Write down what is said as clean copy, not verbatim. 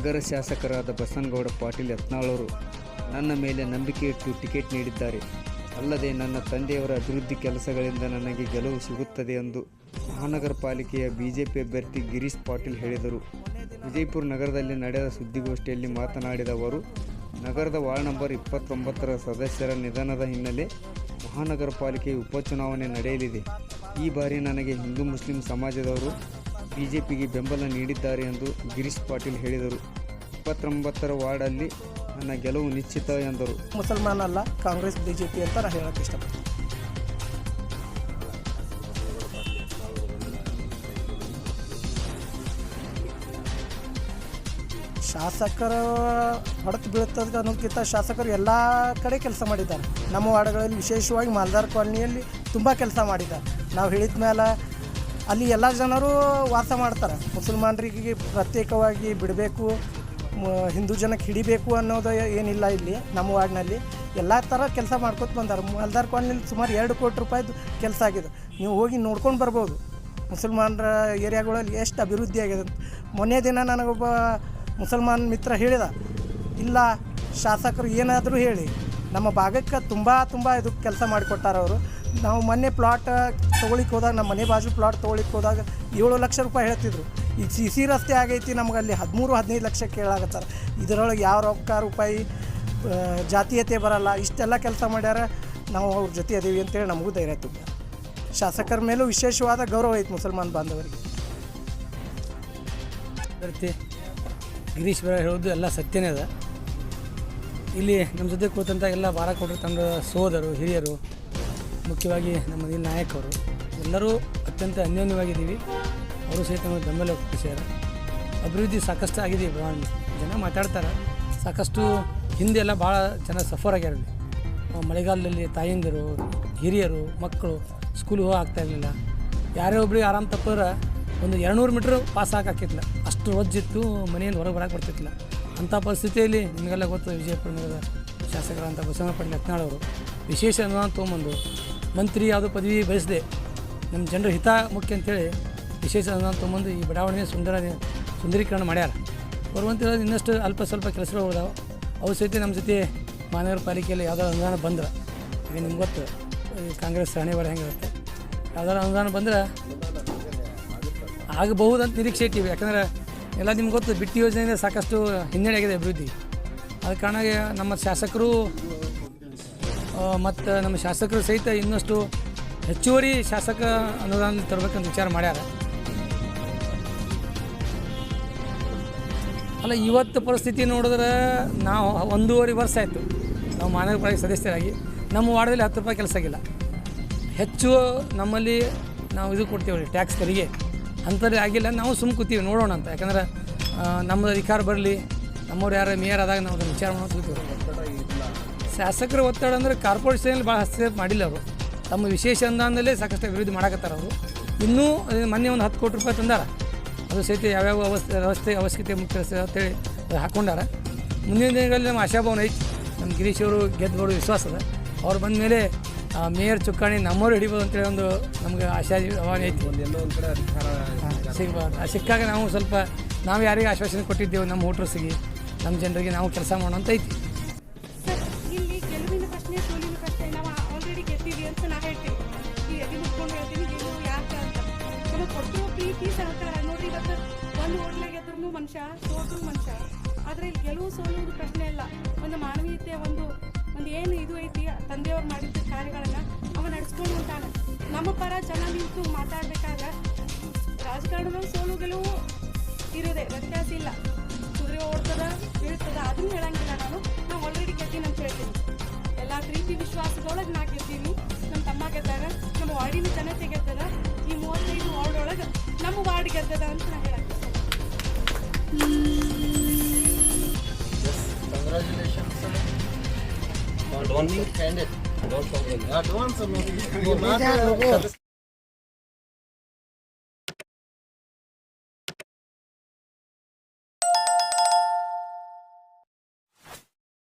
ನಗರ ಶಾಸಕರಾದ ಬಸನಗೌಡ ಪಾಟೀಲ್ ಯತ್ನಾಳವರು ನನ್ನ ಮೇಲೆ ನಂಬಿಕೆ ಇಟ್ಟು ಟಿಕೆಟ್ ನೀಡಿದ್ದಾರೆ. ಅಲ್ಲದೆ ನನ್ನ ತಂದೆಯವರ ಅಭಿವೃದ್ಧಿ ಕೆಲಸಗಳಿಂದ ನನಗೆ ಗೆಲುವು ಸಿಗುತ್ತದೆ ಎಂದು ಮಹಾನಗರ ಪಾಲಿಕೆಯ ಬಿಜೆಪಿ ಅಭ್ಯರ್ಥಿ ಗಿರೀಶ್ ಪಾಟೀಲ್ ಹೇಳಿದರು. ವಿಜಯಪುರ ನಗರದಲ್ಲಿ ನಡೆದ ಸುದ್ದಿಗೋಷ್ಠಿಯಲ್ಲಿ ಮಾತನಾಡಿದ ಅವರು, ನಗರದ ವಾರ್ಡ್ ನಂಬರ್ 29ರ ಸದಸ್ಯರ ನಿಧನದ ಹಿನ್ನೆಲೆ ಮಹಾನಗರ ಪಾಲಿಕೆಯ ಉಪಚುನಾವಣೆ ನಡೆಯಲಿದೆ. ಈ ಬಾರಿ ನನಗೆ ಹಿಂದೂ ಮುಸ್ಲಿಂ ಸಮಾಜದವರು ಬಿಜೆಪಿಗೆ ಬೆಂಬಲ ನೀಡಿದ್ದಾರೆ ಎಂದು ಗಿರೀಶ್ ಪಾಟೀಲ್ ಹೇಳಿದರು. 29ರ ವಾರ್ಡಲ್ಲಿ ನನ್ನ ಗೆಲುವು ನಿಶ್ಚಿತ ಎಂದರು. ಮುಸಲ್ಮಾನ ಅಲ್ಲ, ಕಾಂಗ್ರೆಸ್ ಬಿಜೆಪಿ ಅಂತ ನಾನು ಹೇಳಕ್ಕೆ ಇಷ್ಟಪಡ್ತೀನಿ. ಶಾಸಕರು ಹೊಡೆತು ಬೀಳುತ್ತದೆ ಅನ್ನೋದಕ್ಕಿಂತ ಶಾಸಕರು ಎಲ್ಲ ಕಡೆ ಕೆಲಸ ಮಾಡಿದ್ದಾರೆ. ನಮ್ಮ ವಾರ್ಡ್ಗಳಲ್ಲಿ ವಿಶೇಷವಾಗಿ ಮಾಲ್ದಾರ್ ಕಾಲನಿಯಲ್ಲಿ ತುಂಬ ಕೆಲಸ ಮಾಡಿದ್ದಾರೆ. ನಾವು ಹೇಳಿದ ಮೇಲೆ ಅಲ್ಲಿ ಎಲ್ಲ ಜನರು ವಾಸ ಮಾಡ್ತಾರೆ. ಮುಸಲ್ಮಾನರಿಗೆ ಪ್ರತ್ಯೇಕವಾಗಿ ಬಿಡಬೇಕು, ಹಿಂದೂ ಜನಕ್ಕೆ ಹಿಡಿಬೇಕು ಅನ್ನೋದು ಏನಿಲ್ಲ. ಇಲ್ಲಿ ನಮ್ಮ ವಾರ್ಡ್ನಲ್ಲಿ ಎಲ್ಲ ಥರ ಕೆಲಸ ಮಾಡ್ಕೊತ ಬಂದಾರೆ. ಮಾಲ್ದಾರ್ ಕಾಲನಿಯಲ್ಲಿ ಸುಮಾರು 2 ಕೋಟಿ ರೂಪಾಯಿದು ಕೆಲಸ ಆಗಿದೆ. ನೀವು ಹೋಗಿ ನೋಡ್ಕೊಂಡು ಬರ್ಬೋದು ಮುಸಲ್ಮಾನರ ಏರಿಯಾಗಳಲ್ಲಿ ಎಷ್ಟು ಅಭಿವೃದ್ಧಿ ಆಗಿದೆ. ಮೊನ್ನೆ ದಿನ ನನಗೊಬ್ಬ ಮುಸಲ್ಮಾನ್ ಮಿತ್ರ ಹೇಳಿದ, ಇಲ್ಲ ಶಾಸಕರು ಏನಾದರೂ ಹೇಳಿ ನಮ್ಮ ಭಾಗಕ್ಕೆ ತುಂಬ ಇದು ಕೆಲಸ ಮಾಡಿಕೊಟ್ಟಾರ ಅವರು. ನಾವು ಮೊನ್ನೆ ಪ್ಲಾಟ್ ತೊಗೊಳಿಕ್ಕೆ ಹೋದಾಗ, ನಮ್ಮ ಮನೆ ಬಾಜು ಪ್ಲಾಟ್ ತೊಗೊಳಿಕ್ಕೆ ಹೋದಾಗ 7 ಲಕ್ಷ ರೂಪಾಯಿ ಹೇಳ್ತಿದ್ರು. ಈಗ ಸಿ ರಸ್ತೆ ಆಗೈತಿ, ನಮ್ಗೆ ಅಲ್ಲಿ 13-15 ಲಕ್ಷ ಕೇಳಾಗತ್ತಾರೆ. ಇದರೊಳಗೆ ಯಾವ ರೂಪಾಯಿ ಜಾತೀಯತೆ ಬರಲ್ಲ. ಇಷ್ಟೆಲ್ಲ ಕೆಲಸ ಮಾಡ್ಯಾರ, ನಾವು ಅವ್ರ ಜೊತೆ ಅದೀವಿ ಅಂತೇಳಿ ನಮಗೂ ಧೈರ್ಯ ತುಂಬ. ಶಾಸಕರ ಮೇಲೂ ವಿಶೇಷವಾದ ಗೌರವ ಐತೆ ಮುಸಲ್ಮಾನ್ ಬಾಂಧವರಿಗೆ. ಗಿರೀಶ್ ಬರ ಹೇಳೋದು ಎಲ್ಲ ಸತ್ಯನೇ ಅದ. ಇಲ್ಲಿ ನಮ್ಮ ಜೊತೆ ಕೂತಂಥ ಎಲ್ಲ ಬಾರಾಕೋಟರ ತಂಡದ ಸೋದರು, ಹಿರಿಯರು, ಮುಖ್ಯವಾಗಿ ನಮ್ಮ ಇಲ್ಲಿ ನಾಯಕರು ಎಲ್ಲರೂ ಅತ್ಯಂತ ಅನ್ಯೋನ್ಯವಾಗಿದ್ದೀವಿ. ಅವರು ಸಹಿತ ನಮಗೆ ಬೆಂಬಲ ಒಪ್ಪಿಸ್ಯಾರ. ಅಭಿವೃದ್ಧಿ ಸಾಕಷ್ಟು ಆಗಿದೆ. ಜನ ಮಾತಾಡ್ತಾರೆ, ಸಾಕಷ್ಟು ಹಿಂದೆ ಎಲ್ಲ ಭಾಳ ಜನ ಸಫರ್ ಆಗ್ಯಾರ. ಮಳೆಗಾಲದಲ್ಲಿ ತಾಯಂದಿರು, ಹಿರಿಯರು, ಮಕ್ಕಳು ಸ್ಕೂಲಿಗೆ ಹೋಗಿ ಆಗ್ತಾಯಿರಲಿಲ್ಲ. ಯಾರೇ ಒಬ್ರಿಗೆ ಆರಾಮ್ ತಪ್ಪಿದ್ರೆ ಒಂದು 200 ಮೀಟ್ರ್ ಪಾಸ್ ಹಾಕಿತ್ತಿಲ್ಲ, ಅಷ್ಟು ರೊಜ್ಜಿತ್ತು, ಮನೆಯಿಂದ ಹೊರಗೆ ಬರೋಕ್ಕೆ ಬರ್ತಿತ್ತಿಲ್ಲ. ಅಂಥ ಪರಿಸ್ಥಿತಿಯಲ್ಲಿ ನಿಮಗೆಲ್ಲ ಗೊತ್ತು, ವಿಜಯಪುರ ನಗರದ ಶಾಸಕರಂಥ ಬಸನಗೌಡ ಪಾಟೀಲ್ ಯತ್ನಾಳವರು ವಿಶೇಷ ಅನುದಾನ ತೊಗೊಂಬಂದು ಮಂತ್ರಿ ಯಾವುದೋ ಪದವಿ ಬಯಸದೆ ನಮ್ಮ ಜನರ ಹಿತ ಮುಖ್ಯ ಅಂತೇಳಿ ವಿಶೇಷ ಅನುದಾನ ತೊಗೊಂಬಂದು ಈ ಬಡಾವಣೆ ಸುಂದರೀಕರಣ ಮಾಡ್ಯಾರ. ಬರುವಂಥ ಇನ್ನಷ್ಟು ಅಲ್ಪ ಸ್ವಲ್ಪ ಕೆಲಸಗಳು ಉಳಿದಾವೆ. ಅವು ಸಹಿತ ನಮ್ಮ ಜೊತೆ ಮಹಾನಗರ ಪಾಲಿಕೆಯಲ್ಲಿ ಯಾವುದಾದ್ರು ಅನುದಾನ ಬಂದ್ರೆ, ಈಗ ನಿಮ್ಗೆ ಗೊತ್ತು ಕಾಂಗ್ರೆಸ್ ಹಣೆಬರ ಹೆಂಗಿರುತ್ತೆ, ಯಾವುದಾದ್ರು ಅನುದಾನ ಬಂದ್ರೆ ಆಗಬಹುದಂತ ನಿರೀಕ್ಷೆ ಇಟ್ಟಿವಿ. ಯಾಕಂದ್ರೆ ಎಲ್ಲ ನಿಮ್ಗೆ ಗೊತ್ತು, ಬಿಟ್ಟಿ ಯೋಜನೆಯಿಂದ ಸಾಕಷ್ಟು ಹಿನ್ನಡೆ ಆಗಿದೆ ಅಭಿವೃದ್ಧಿ. ಆದ ಕಾರಣ ನಮ್ಮ ಶಾಸಕರು ಮತ್ತು ನಮ್ಮ ಶಾಸಕರು ಸಹಿತ ಇನ್ನಷ್ಟು ಹೆಚ್ಚುವರಿ ಶಾಸಕ ಅನುದಾನ ತರಬೇಕಂತ ವಿಚಾರ ಮಾಡ್ಯಾರ. ಅಲ್ಲ, ಇವತ್ತು ಪರಿಸ್ಥಿತಿ ನೋಡಿದ್ರೆ ನಾವು 1.5 ವರ್ಷ ಆಯಿತು ನಾವು ಮಹಾನಗರ ಪಾಲಿಕೆ ಸದಸ್ಯರಾಗಿ. ನಮ್ಮ ವಾರ್ಡಲ್ಲಿ 10 ರೂಪಾಯಿ ಕೆಲಸ ಆಗಿಲ್ಲ. ಹೆಚ್ಚು ನಮ್ಮಲ್ಲಿ ನಾವು ಇದು ಕೊಡ್ತೀವಿ ಟ್ಯಾಕ್ಸ್ ತೆರಿಗೆ, ಅಂಥದ್ದು ಆಗಿಲ್ಲ. ನಾವು ಸುಮ್ಮನೆ ಕೂತೀವಿ ನೋಡೋಣ ಅಂತ. ಯಾಕಂದ್ರೆ ನಮ್ಮದು ಅಧಿಕಾರ ಬರಲಿ, ನಮ್ಮವ್ರು ಯಾರು ಮೇಯರ್ ಆದಾಗ ನಾವು ಅದನ್ನು ವಿಚಾರ ಮಾಡೋದು ಕೂತೀವಿ. ಶಾಸಕರ ಒತ್ತಡ ಅಂದರೆ ಕಾರ್ಪೊರೇಷನಲ್ಲಿ ಭಾಳ ಹಸ್ತಕ್ಷೇಪ ಮಾಡಿಲ್ಲ. ಅವರು ತಮ್ಮ ವಿಶೇಷ ಅನುದಾನದಲ್ಲೇ ಸಾಕಷ್ಟು ಅಭಿವೃದ್ಧಿ ಮಾಡಕತ್ತಾರೆ. ಅವರು ಇನ್ನೂ ಮೊನ್ನೆ ಒಂದು 10 ಕೋಟಿ ರೂಪಾಯಿ ತಂದಾರ. ಅದು ಸಹಿತ ಯಾವ್ಯಾವ ಅವಶ್ಯಕತೆ ಮುಖ್ಯ ಅಂತೇಳಿ ಅದು ಹಾಕ್ಕೊಂಡಾರ. ಮುಂದಿನ ದಿನಗಳಲ್ಲಿ ನಮ್ಮ ಆಶಾಭಾವನೆ ಐತಿ. ನಮ್ಮ ಗಿರೀಶ್ ಅವರು ಗೆದ್ದು ವಿಶ್ವಾಸ ಅದ. ಅವ್ರು ಬಂದ ಮೇಲೆ ಮೇಯರ್ ಚುಕ್ಕಾಣಿ ನಮ್ಮವ್ರು ಹಿಡಿಬೋದು ಅಂತೇಳಿ ಒಂದು ನಮ್ಗೆ ಆಶಾಭಾವನೆ ಐತಿ. ಸಿಗ್ಬೋದು. ಸಿಕ್ಕಾಗ ನಾವು ಸ್ವಲ್ಪ ನಾವು ಯಾರಿಗೆ ಆಶ್ವಾಸನೆ ಕೊಟ್ಟಿದ್ದೇವೆ ನಮ್ಮ ವೋಟರ್ಸಿಗೆ, ನಮ್ಮ ಜನರಿಗೆ ನಾವು ಕೆಲಸ ಮಾಡೋಣ ಅಂತ ಐತಿ. ಇಲ್ಲಿ ಗೆಲುವಿನ ಪ್ರಶ್ನೆ, ಸೋಲಿನ ಪ್ರಶ್ನೆ, ನಾವು ಆಲ್ರೆಡಿ ಗೆದ್ದೀವಿ ಅಂತ ನಾ ಹೇಳ್ತೀನಿ. ಈ ಎದೆ ಮುಟ್ಕೊಂಡು ಹೇಳ್ತೀನಿ, ಗೆಲುವು ಯಾಕೆ ಅಂತ. ನಮಗೆ ಕೊಟ್ಟಿರೋ ಪ್ರೀತಿ ಸಹಕಾರ ನೋಡ್ರಿ. ಇವತ್ತು ಒಂದು ಹೋಟ್ಲಾಗ ಗೆದ್ರೂ ಮನುಷ್ಯ, ಸೋದ್ರು ಮನುಷ್ಯ. ಆದರೆ ಇಲ್ಲಿ ಗೆಲುವು ಸೋಲುವುದು ಪ್ರಶ್ನೆ ಇಲ್ಲ. ಒಂದು ಮಾನವೀಯತೆ, ಒಂದು ಏನು ಇದು ಐತಿ, ತಂದೆಯವ್ರು ಮಾಡಿದ್ದ ಕಾರ್ಯಗಳನ್ನು ಅವ ನಡೆಸ್ಕೊಂಡು ಹೊಂಟಾನೆ. ನಮ್ಮ ಪರ ಜನ ನಿಂತು ಮಾತಾಡ್ಬೇಕಾದ್ರೆ ರಾಜಕಾರಣದಲ್ಲಿ ಸೋಲು ಗೆಲುವು ಇರೋದೆ, ವ್ಯತ್ಯಾಸ ಇಲ್ಲ. ಕುದುರೆ ಓಡ್ತದ, ಬೀಳ್ತದ, ಅದನ್ನು ಹೇಳಂಗಿಲ್ಲ. ನಾವು ಆಲ್ರೆಡಿ ಗೆದ್ದೀನಿ ಅಂತ ಹೇಳ್ತೀನಿ. ಎಲ್ಲ ಪ್ರೀತಿ ವಿಶ್ವಾಸದೊಳಗೆ ನಾ ಗೆದ್ದೀನಿ. ನಮ್ಮ ತಮ್ಮ ಗೆದ್ದಾಗ, ನಮ್ಮ ವಾರ್ಡಿನ ಜನತೆ ಗೆದ್ದದ. ಈ 35 ವಾರ್ಡ್ ಒಳಗೆ ನಮ್ಮ ವಾರ್ಡ್ ಗೆದ್ದದ ಅಂತ ನಾ ಹೇಳಕ್ಕೆ. Congratulations, sir. Don't candid. Don't